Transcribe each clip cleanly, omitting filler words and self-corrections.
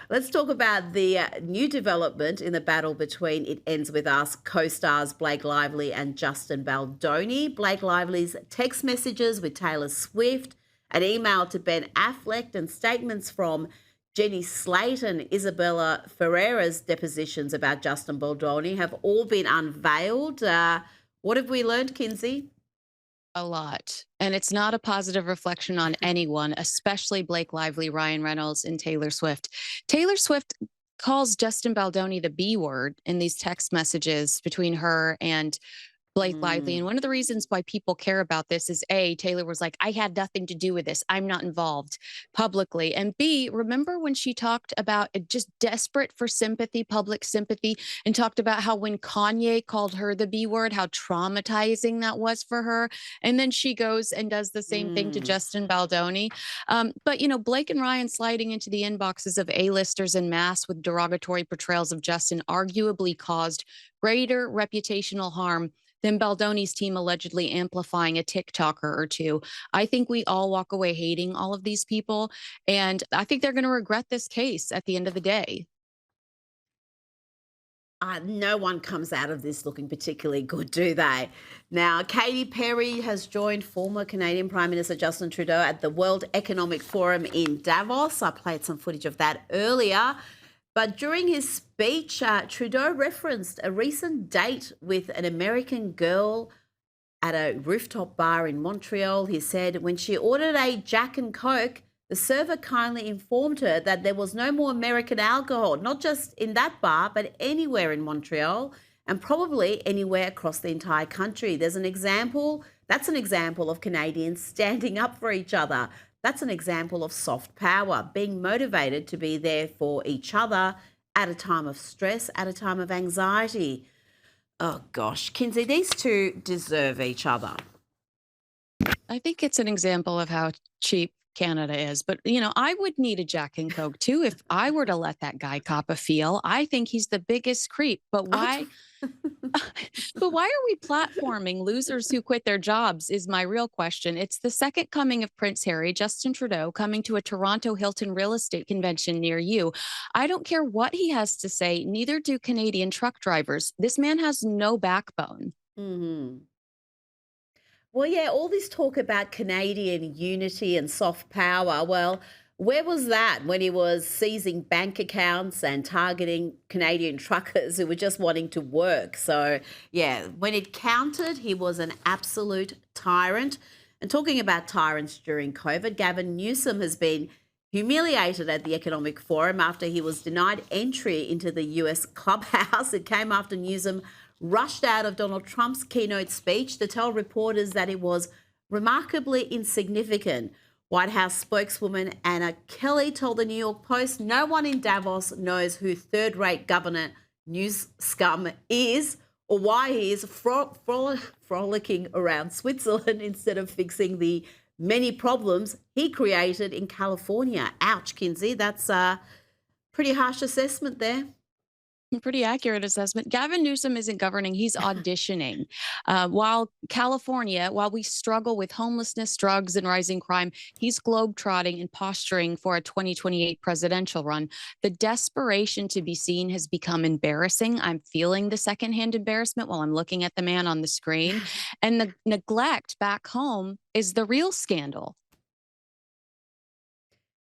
Let's talk about the new development in the battle between It Ends With Us co-stars Blake Lively and Justin Baldoni. Blake Lively's text messages with Taylor Swift, an email to Ben Affleck, and statements from Jenny Slate and Isabella Ferreira's depositions about Justin Baldoni have all been unveiled. What have we learned, Kinsey? A lot. And it's not a positive reflection on anyone, especially Blake Lively, Ryan Reynolds, and Taylor Swift. Taylor Swift calls Justin Baldoni the B word in these text messages between her and Blake Lively. Mm. And one of the reasons why people care about this is A, Taylor was like, I had nothing to do with this. I'm not involved publicly. And B, remember when she talked about just desperate for sympathy, public sympathy, and talked about how when Kanye called her the B word, how traumatizing that was for her. And then she goes and does the same thing to Mm. Justin Baldoni. But Blake and Ryan sliding into the inboxes of A-listers en masse with derogatory portrayals of Justin arguably caused greater reputational harm than Baldoni's team allegedly amplifying a TikToker or two. I think we all walk away hating all of these people, and I think they're going to regret this case at the end of the day. No one comes out of this looking particularly good, do they? Now, Katy Perry has joined former Canadian Prime Minister Justin Trudeau at the World Economic Forum in Davos. I played some footage of that earlier. But during his speech, Trudeau referenced a recent date with an American girl at a rooftop bar in Montreal. He said when she ordered a Jack and Coke, the server kindly informed her that there was no more American alcohol, not just in that bar, but anywhere in Montreal and probably anywhere across the entire country. That's an example of Canadians standing up for each other. That's an example of soft power, being motivated to be there for each other at a time of stress, at a time of anxiety. Oh gosh, Kinsey, these two deserve each other. I think it's an example of how cheap Canada is. But I would need a Jack and Coke too if I were to let that guy cop a feel. I think he's the biggest creep. But Oh, why? But why are we platforming losers who quit their jobs is my real question. It's the second coming of Prince Harry, Justin Trudeau, coming to a Toronto Hilton real estate convention near you. I don't care what he has to say, neither do Canadian truck drivers. This man has no backbone. hmm. Well, yeah, all this talk about Canadian unity and soft power. Well, where was that when he was seizing bank accounts and targeting Canadian truckers who were just wanting to work? So, yeah, when it counted, he was an absolute tyrant. And talking about tyrants during COVID, Gavin Newsom has been humiliated at the Economic Forum after he was denied entry into the US clubhouse. It came after Newsom rushed out of Donald Trump's keynote speech to tell reporters that it was remarkably insignificant. White House spokeswoman Anna Kelly told the New York Post no one in Davos knows who third rate governor News Scum is or why he is frolicking around Switzerland instead of fixing the many problems he created in California. Ouch, Kinsey. That's a pretty harsh assessment there. Pretty accurate assessment. Gavin Newsom isn't governing, he's auditioning. While we struggle with homelessness, drugs, and rising crime, he's globetrotting and posturing for a 2028 presidential run. The desperation to be seen has become embarrassing. I'm feeling the secondhand embarrassment while I'm looking at the man on the screen. And the neglect back home is the real scandal.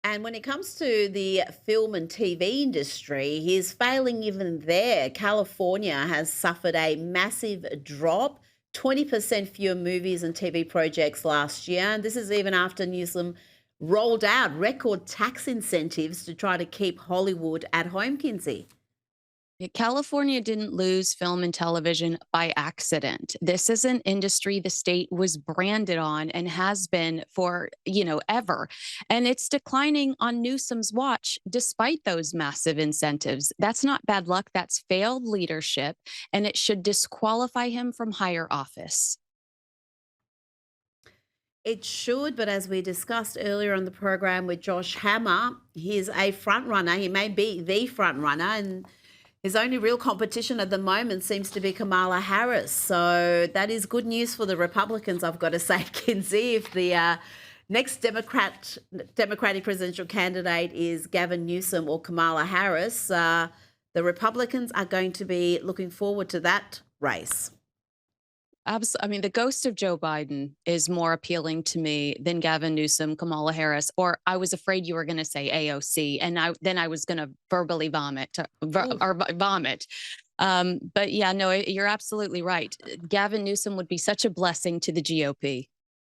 And when it comes to the film and TV industry, he's failing even there. California has suffered a massive drop, 20% fewer movies and TV projects last year. And this is even after Newsom rolled out record tax incentives to try to keep Hollywood at home, Kinsey. California didn't lose film and television by accident. This is an industry the state was branded on and has been for ever. And it's declining on Newsom's watch despite those massive incentives. That's not bad luck, that's failed leadership, and it should disqualify him from higher office. It should, but as we discussed earlier on the program with Josh Hammer, he's a front runner. He may be the front runner, and his only real competition at the moment seems to be Kamala Harris. So that is good news for the Republicans, I've got to say, Kinsey. If the Next Democratic presidential candidate is Gavin Newsom or Kamala Harris. The Republicans are going to be looking forward to that race. I mean, the ghost of Joe Biden is more appealing to me than Gavin Newsom, Kamala Harris, or I was afraid you were going to say AOC, and I was going to verbally vomit Ooh. or vomit. But yeah, no, you're absolutely right. Gavin Newsom would be such a blessing to the GOP.